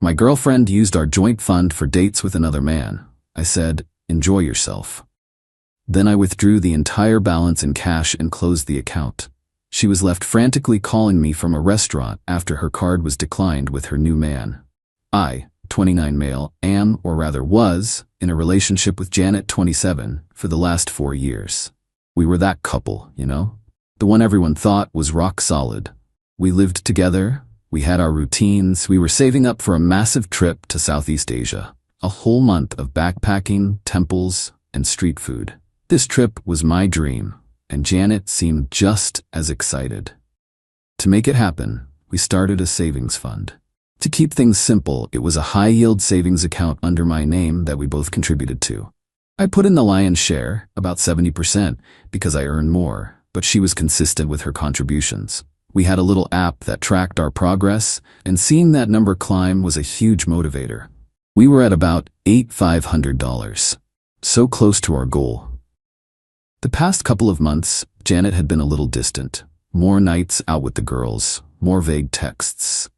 My girlfriend used our joint fund for dates with another man. I said, enjoy yourself. Then I withdrew the entire balance in cash and closed the account. She was left frantically calling me from a restaurant after her card was declined with her new man. I, 29 male, am, or rather was, in a relationship with Janet, 27, for the last 4 years. We were that couple, you know? The one everyone thought was rock solid. We lived together, we had our routines, we were saving up for a massive trip to Southeast Asia. A whole month of backpacking, temples, and street food. This trip was my dream, and Janet seemed just as excited. To make it happen, we started a savings fund. To keep things simple, it was a high-yield savings account under my name that we both contributed to. I put in the lion's share, about 70%, because I earned more, but she was consistent with her contributions. We had a little app that tracked our progress, and seeing that number climb was a huge motivator. We were at about $8,500, so close to our goal. The past couple of months, Janet had been a little distant. More nights out with the girls, more vague texts.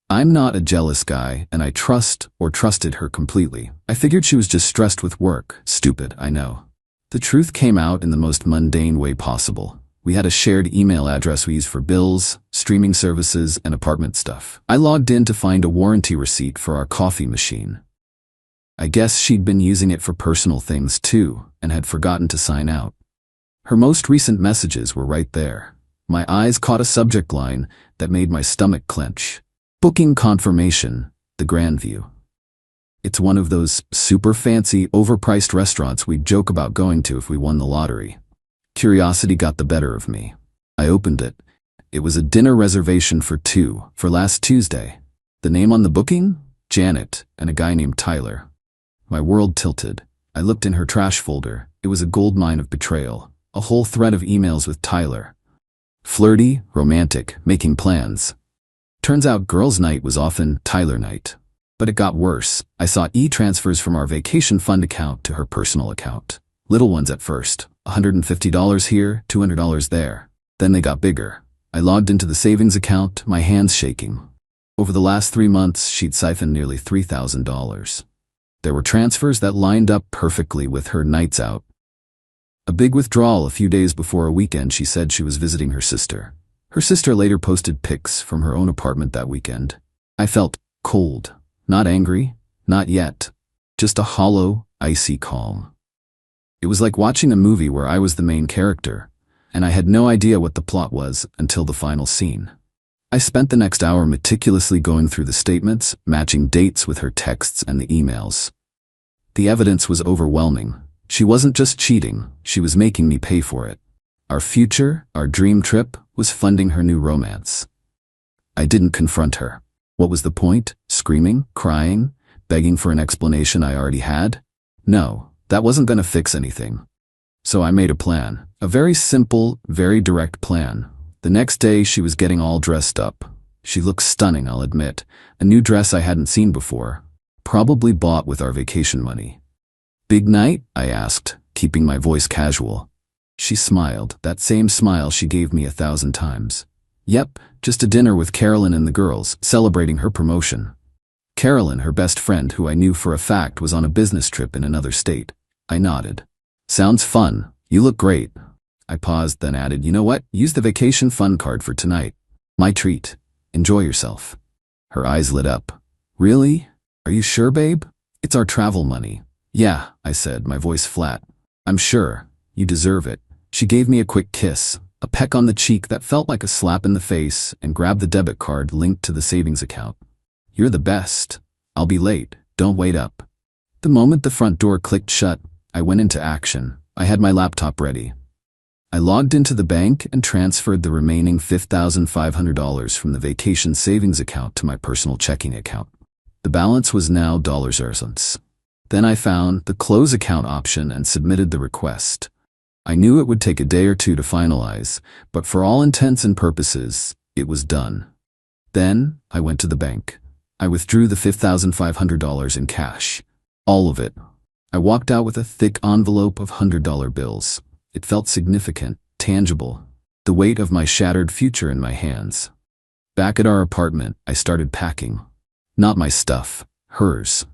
I'm not a jealous guy, and I trusted her completely. I figured she was just stressed with work. Stupid, I know. The truth came out in the most mundane way possible. We had a shared email address we used for bills, streaming services, and apartment stuff. I logged in to find a warranty receipt for our coffee machine. I guess she'd been using it for personal things too, and had forgotten to sign out. Her most recent messages were right there. My eyes caught a subject line that made my stomach clench. Booking confirmation, the Grandview. It's one of those super fancy, overpriced restaurants we'd joke about going to if we won the lottery. Curiosity got the better of me. I opened it. It was a dinner reservation for 2 for last Tuesday. The name on the booking? Janet and a guy named Tyler. My world tilted. I looked in her trash folder. It was a goldmine of betrayal. A whole thread of emails with Tyler. Flirty, romantic, making plans. Turns out girls' night was often Tyler night. But it got worse. I saw e-transfers from our vacation fund account to her personal account. Little ones at first. $150 here, $200 there. Then they got bigger. I logged into the savings account, my hands shaking. Over the last 3 months, she'd siphoned nearly $3,000. There were transfers that lined up perfectly with her nights out. A big withdrawal a few days before a weekend she said she was visiting her sister. Her sister later posted pics from her own apartment that weekend. I felt cold. Not angry. Not yet. Just a hollow, icy calm. It was like watching a movie where I was the main character, and I had no idea what the plot was until the final scene. I spent the next hour meticulously going through the statements, matching dates with her texts and the emails. The evidence was overwhelming. She wasn't just cheating, she was making me pay for it. Our future, our dream trip, was funding her new romance. I didn't confront her. What was the point? Screaming? Crying? Begging for an explanation I already had? No, that wasn't going to fix anything. So I made a plan. A very simple, very direct plan. The next day she was getting all dressed up. She looked stunning, I'll admit. A new dress I hadn't seen before. Probably bought with our vacation money. Big night? I asked, keeping my voice casual. She smiled, that same smile she gave me 1,000 times. Yep, just a dinner with Carolyn and the girls, celebrating her promotion. Carolyn, her best friend, who I knew for a fact was on a business trip in another state. I nodded. Sounds fun. You look great. I paused, then added, you know what? Use the vacation fund card for tonight. My treat. Enjoy yourself. Her eyes lit up. Really? Are you sure, babe? It's our travel money. Yeah, I said, my voice flat. I'm sure. You deserve it. She gave me a quick kiss, a peck on the cheek that felt like a slap in the face, and grabbed the debit card linked to the savings account. You're the best. I'll be late. Don't wait up. The moment the front door clicked shut, I went into action. I had my laptop ready. I logged into the bank and transferred the remaining $5,500 from the vacation savings account to my personal checking account. The balance was now $. Then I found the close account option and submitted the request. I knew it would take a day or two to finalize, but for all intents and purposes, it was done. Then I went to the bank. I withdrew the $5,500 in cash. All of it. I walked out with a thick envelope of $100 bills. It felt significant, tangible, the weight of my shattered future in my hands. Back at our apartment, I started packing. Not my stuff, hers.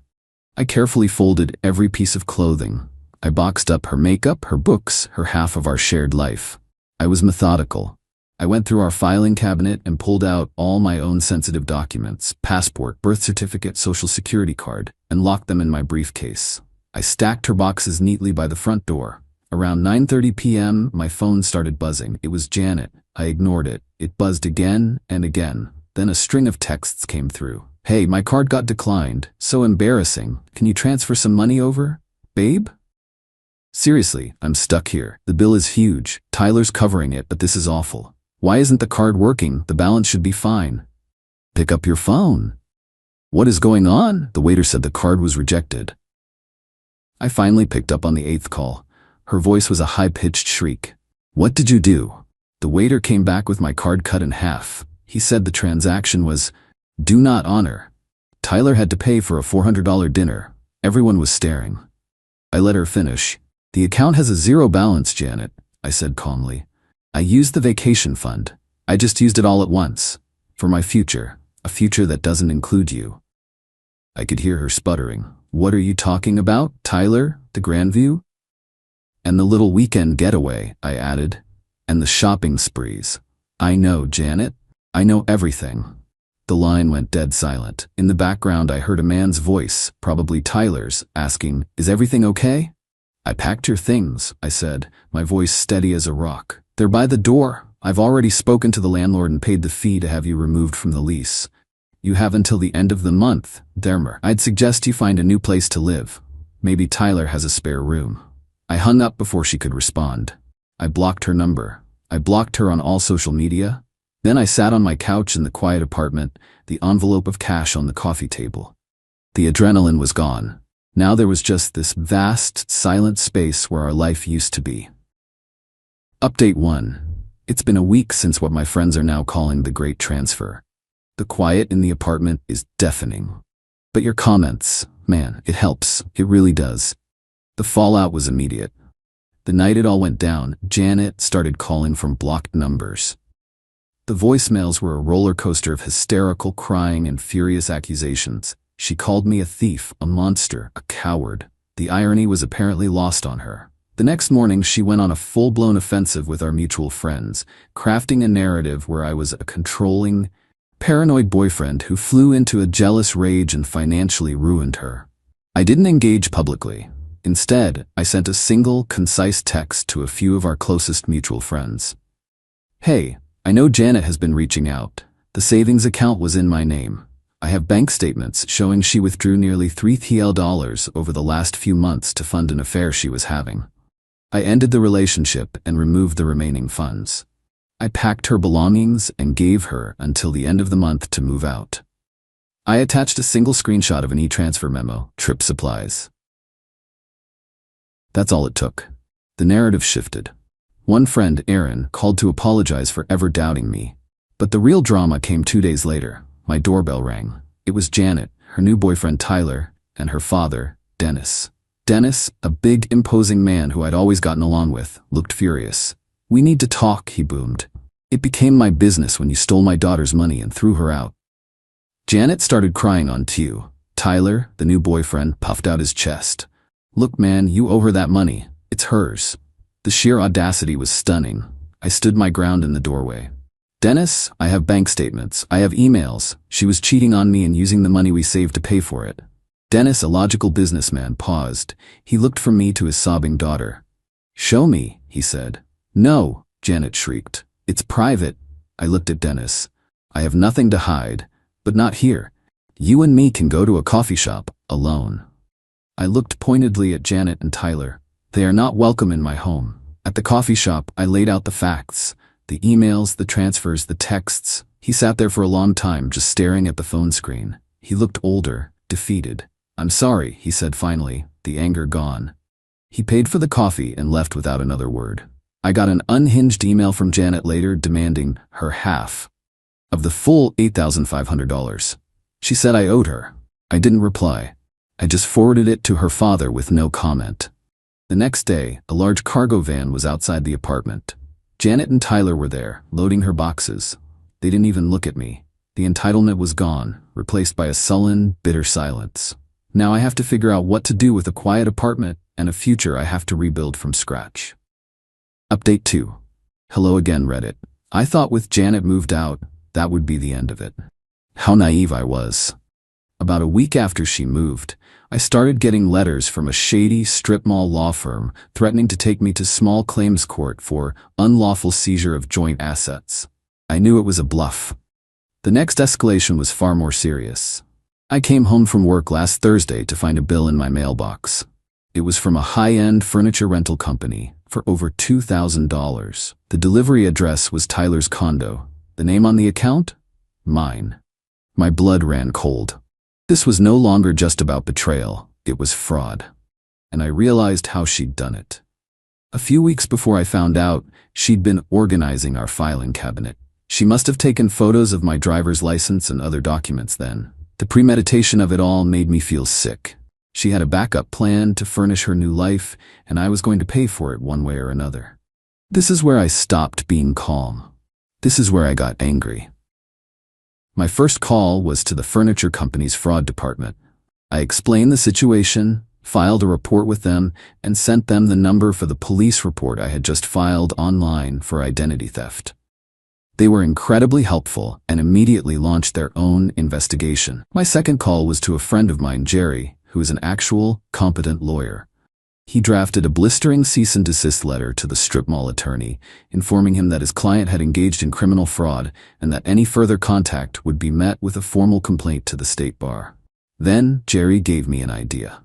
I carefully folded every piece of clothing. I boxed up her makeup, her books, her half of our shared life. I was methodical. I went through our filing cabinet and pulled out all my own sensitive documents, passport, birth certificate, social security card, and locked them in my briefcase. I stacked her boxes neatly by the front door. Around 9:30 p.m., my phone started buzzing. It was Janet. I ignored it. It buzzed again and again. Then a string of texts came through. "Hey, my card got declined. So embarrassing. Can you transfer some money over? Babe? Seriously, I'm stuck here. The bill is huge. Tyler's covering it, but this is awful. Why isn't the card working? The balance should be fine. Pick up your phone." "What is going on?" The waiter said the card was rejected. I finally picked up on the 8th call. Her voice was a high-pitched shriek. "What did you do?" The waiter came back with my card cut in half. He said the transaction was do not honor. Tyler had to pay for a $400 dinner. Everyone was staring. I let her finish. "The account has a zero balance, Janet," I said calmly. "I used the vacation fund. I just used it all at once. For my future, a future that doesn't include you." I could hear her sputtering. "What are you talking about, Tyler? The Grandview?" "And the little weekend getaway," I added. "And the shopping sprees." "I know, Janet. I know everything." The line went dead silent. In the background, I heard a man's voice, probably Tyler's, asking, "Is everything okay?" "I packed your things," I said, my voice steady as a rock. "They're by the door. I've already spoken to the landlord and paid the fee to have you removed from the lease. You have until the end of the month, Dermer. I'd suggest you find a new place to live. Maybe Tyler has a spare room." I hung up before she could respond. I blocked her number. I blocked her on all social media. Then I sat on my couch in the quiet apartment, the envelope of cash on the coffee table. The adrenaline was gone. Now there was just this vast, silent space where our life used to be. Update 1. It's been a week since what my friends are now calling the Great Transfer. The quiet in the apartment is deafening. But your comments, man, it helps. It really does. The fallout was immediate. The night it all went down, Janet started calling from blocked numbers. The voicemails were a roller coaster of hysterical crying and furious accusations. She called me a thief, a monster, a coward. The irony was apparently lost on her. The next morning, she went on a full-blown offensive with our mutual friends, crafting a narrative where I was a controlling, paranoid boyfriend who flew into a jealous rage and financially ruined her. I didn't engage publicly. Instead, I sent a single, concise text to a few of our closest mutual friends. "Hey, I know Janet has been reaching out. The savings account was in my name. I have bank statements showing she withdrew nearly $3,000 over the last few months to fund an affair she was having. I ended the relationship and removed the remaining funds. I packed her belongings and gave her until the end of the month to move out." I attached a single screenshot of an e-transfer memo, trip supplies. That's all it took. The narrative shifted. One friend, Aaron, called to apologize for ever doubting me. But the real drama came 2 days later. My doorbell rang. It was Janet, her new boyfriend Tyler, and her father, Dennis. Dennis, a big, imposing man who I'd always gotten along with, looked furious. "We need to talk," he boomed. "It became my business when you stole my daughter's money and threw her out." Janet started crying on cue. Tyler, the new boyfriend, puffed out his chest. "Look, man, you owe her that money. It's hers." The sheer audacity was stunning. I stood my ground in the doorway. "Dennis, I have bank statements. I have emails. She was cheating on me and using the money we saved to pay for it." Dennis, a logical businessman, paused. He looked from me to his sobbing daughter. "Show me," he said. "No," Janet shrieked. "It's private." I looked at Dennis. "I have nothing to hide, but not here. You and me can go to a coffee shop, alone." I looked pointedly at Janet and Tyler. "They are not welcome in my home." At the coffee shop, I laid out the facts. The emails, the transfers, the texts. He sat there for a long time, just staring at the phone screen. He looked older, defeated. "I'm sorry," he said finally, the anger gone. He paid for the coffee and left without another word. I got an unhinged email from Janet later demanding her half of the full $8,500. She said I owed her. I didn't reply. I just forwarded it to her father with no comment. The next day, a large cargo van was outside the apartment. Janet and Tyler were there, loading her boxes. They didn't even look at me. The entitlement was gone, replaced by a sullen, bitter silence. Now I have to figure out what to do with a quiet apartment and a future I have to rebuild from scratch. Update 2. Hello again, Reddit. I thought with Janet moved out, that would be the end of it. How naive I was. About a week after she moved, I started getting letters from a shady strip mall law firm threatening to take me to small claims court for unlawful seizure of joint assets. I knew it was a bluff. The next escalation was far more serious. I came home from work last Thursday to find a bill in my mailbox. It was from a high-end furniture rental company for over $2,000. The delivery address was Tyler's condo. The name on the account? Mine. My blood ran cold. This was no longer just about betrayal, it was fraud. And I realized how she'd done it. A few weeks before I found out, she'd been organizing our filing cabinet. She must have taken photos of my driver's license and other documents then. The premeditation of it all made me feel sick. She had a backup plan to furnish her new life, and I was going to pay for it one way or another. This is where I stopped being calm. This is where I got angry. My first call was to the furniture company's fraud department. I explained the situation, filed a report with them, and sent them the number for the police report I had just filed online for identity theft. They were incredibly helpful and immediately launched their own investigation. My second call was to a friend of mine, Jerry, who is an actual, competent lawyer. He drafted a blistering cease and desist letter to the strip mall attorney, informing him that his client had engaged in criminal fraud and that any further contact would be met with a formal complaint to the state bar. Then Jerry gave me an idea.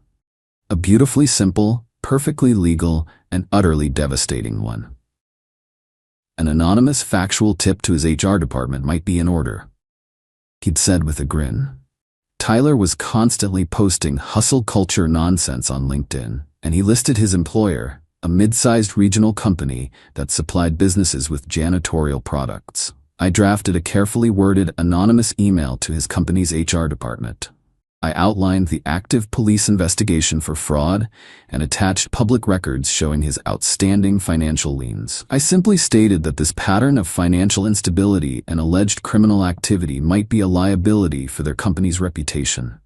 A beautifully simple, perfectly legal, and utterly devastating one. An anonymous factual tip to his HR department might be in order. He'd said with a grin. Tyler was constantly posting hustle culture nonsense on LinkedIn, and he listed his employer, a mid-sized regional company that supplied businesses with janitorial products. I drafted a carefully worded anonymous email to his company's HR department. I outlined the active police investigation for fraud and attached public records showing his outstanding financial liens. I simply stated that this pattern of financial instability and alleged criminal activity might be a liability for their company's reputation.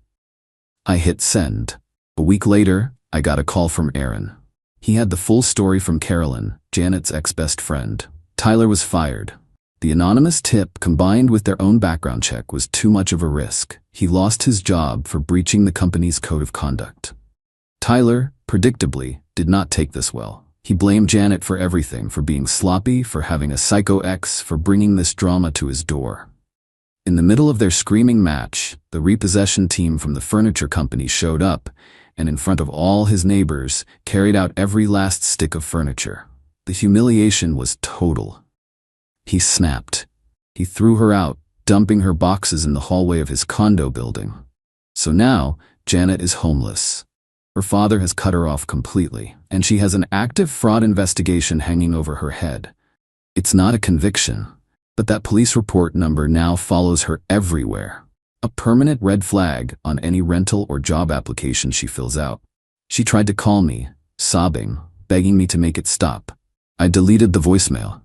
I hit send. A week later, I got a call from Aaron. He had the full story from Carolyn, Janet's ex-best friend. Tyler was fired. The anonymous tip, combined with their own background check, was too much of a risk. He lost his job for breaching the company's code of conduct. Tyler, predictably, did not take this well. He blamed Janet for everything, for being sloppy, for having a psycho ex, for bringing this drama to his door. In the middle of their screaming match, the repossession team from the furniture company showed up, and in front of all his neighbors, carried out every last stick of furniture. The humiliation was total. He snapped. He threw her out, dumping her boxes in the hallway of his condo building. So now, Janet is homeless. Her father has cut her off completely, and she has an active fraud investigation hanging over her head. It's not a conviction, but that police report number now follows her everywhere. A permanent red flag on any rental or job application she fills out. She tried to call me, sobbing, begging me to make it stop. I deleted the voicemail.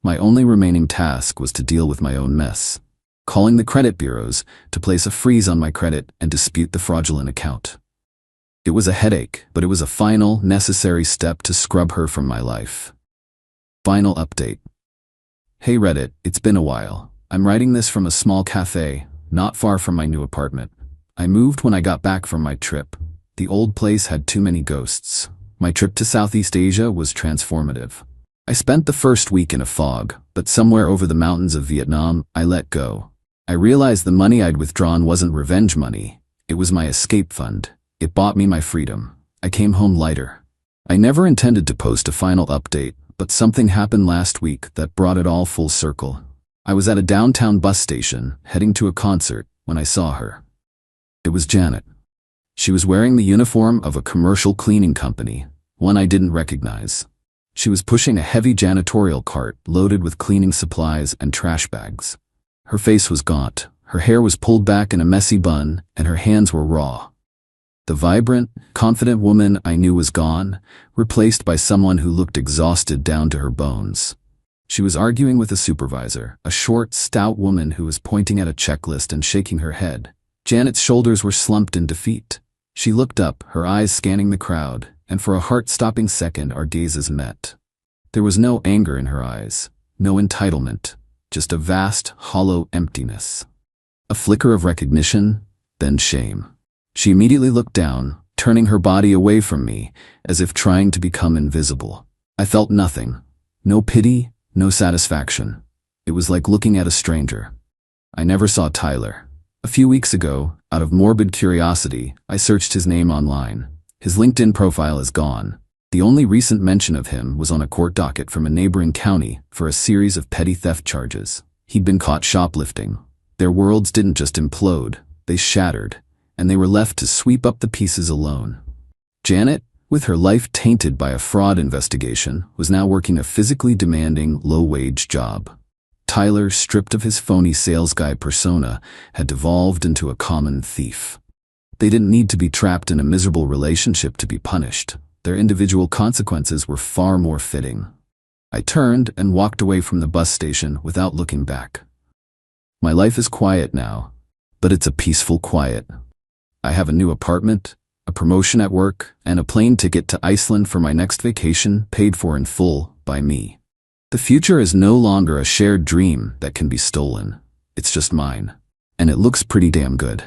My only remaining task was to deal with my own mess, calling the credit bureaus to place a freeze on my credit and dispute the fraudulent account. It was a headache, but it was a final, necessary step to scrub her from my life. Final update. Hey Reddit, it's been a while. I'm writing this from a small cafe, not far from my new apartment. I moved when I got back from my trip. The old place had too many ghosts. My trip to Southeast Asia was transformative. I spent the first week in a fog, but somewhere over the mountains of Vietnam, I let go. I realized the money I'd withdrawn wasn't revenge money. It was my escape fund. It bought me my freedom. I came home lighter. I never intended to post a final update, but something happened last week that brought it all full circle. I was at a downtown bus station, heading to a concert, when I saw her. It was Janet. She was wearing the uniform of a commercial cleaning company, one I didn't recognize. She was pushing a heavy janitorial cart loaded with cleaning supplies and trash bags. Her face was gaunt, her hair was pulled back in a messy bun, and her hands were raw. The vibrant, confident woman I knew was gone, replaced by someone who looked exhausted down to her bones. She was arguing with a supervisor, a short, stout woman who was pointing at a checklist and shaking her head. Janet's shoulders were slumped in defeat. She looked up, her eyes scanning the crowd, and for a heart-stopping second our gazes met. There was no anger in her eyes, no entitlement, just a vast, hollow emptiness. A flicker of recognition, then shame. She immediately looked down, turning her body away from me, as if trying to become invisible. I felt nothing. No pity, no satisfaction. It was like looking at a stranger. I never saw Tyler. A few weeks ago, out of morbid curiosity, I searched his name online. His LinkedIn profile is gone. The only recent mention of him was on a court docket from a neighboring county for a series of petty theft charges. He'd been caught shoplifting. Their worlds didn't just implode, they shattered, and they were left to sweep up the pieces alone. Janet, with her life tainted by a fraud investigation, was now working a physically demanding, low-wage job. Tyler, stripped of his phony sales guy persona, had devolved into a common thief. They didn't need to be trapped in a miserable relationship to be punished. Their individual consequences were far more fitting. I turned and walked away from the bus station without looking back. My life is quiet now, but it's a peaceful quiet. I have a new apartment, a promotion at work, and a plane ticket to Iceland for my next vacation, paid for in full by me. The future is no longer a shared dream that can be stolen. It's just mine. And it looks pretty damn good.